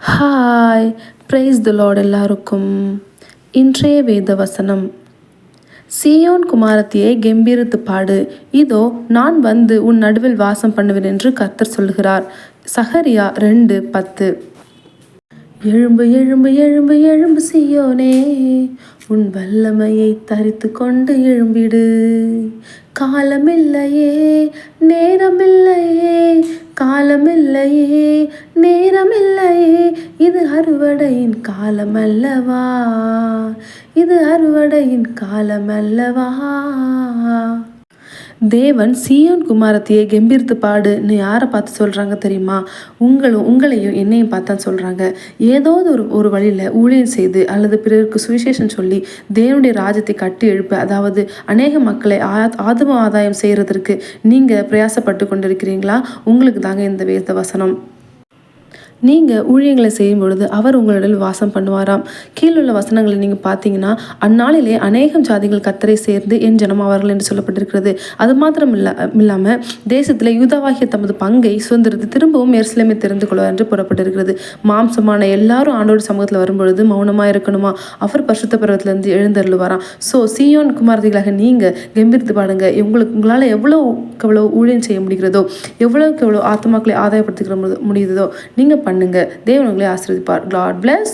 Hi, praise the Lord எல்லாருக்கும். இன்றைய வேத வசனம், சீயோன் குமாரத்தியை கெம்பீரித்து பாடு, இதோ நான் வந்து உன் நடுவில் வாசம் பண்ணுவேன் என்று கர்த்தர் சொல்கிறார். சகரியா 2:10. எழும்பு எழும்பு எழும்பு எழும்பு சீயோனே, உன் வல்லமையை தரித்து கொண்டு எழும்பிடு. காலமில்லையே நேரமில்லையே, காலமில்லையே நேரமில்லையே, இது அறுவடையின் காலமல்லவா, இது அறுவடையின் காலமல்லவா. தேவன் சீயோன் குமாரத்தியை கெம்பீரித்து பாடுன்னு யாரை பார்த்து சொல்கிறாங்க தெரியுமா? உங்களையும் என்னையும் பார்த்து தான் சொல்கிறாங்க. ஏதோ ஒரு வழியில் ஊழியம் செய்து அல்லது பிறருக்கு சுவிசேஷம் சொல்லி தேவனுடைய ராஜ்யத்தை கட்டி எழுப்ப, அதாவது அநேக மக்களை ஆத்ம ஆதாயம் செய்கிறதற்கு நீங்கள் பிரயாசப்பட்டு கொண்டிருக்கிறீங்களா? உங்களுக்கு தாங்க இந்த வேத வசனம். நீங்கள் ஊழியங்களை செய்யும் பொழுது அவர் உங்களிடம் வாசம் பண்ணுவாராம். கீழுள்ள வசனங்களை நீங்கள் பார்த்தீங்கன்னா, அந்நாளிலே அநேகம் ஜாதிகள் கர்த்தரை சேர்ந்து என் ஜனமாவார்கள் என்று சொல்லப்பட்டிருக்கிறது. அது மாத்திரம் இல்லாமல் தேசத்தில் யூதாவாகிய தமது பங்கை சுதந்திரத்தை திரும்பவும் எருசலேமை தெரிந்து கொள்வார் என்று புறப்பட்டிருக்கிறது. மாம்சமான எல்லாரும் ஆண்டோட சமூகத்தில் வரும்பொழுது மௌனமாக இருக்கணுமா? அவர் பரிசுத்த பருவத்திலிருந்து எழுந்தருளுவாராம். ஸோ சீயோன் குமாரதிகளாக நீங்கள் கெம்பீரித்து பாடுங்க. உங்களால் எவ்வளோ ஊழியம் செய்ய முடிகிறதோ, எவ்வளோக்கு எவ்வளோ ஆத்மாக்களை ஆதாயப்படுத்திக்கிற முடியுதோ நீங்கள் பண்ணுங்க. தேவன் உங்களை ஆசீர்வதிப்பார். God bless.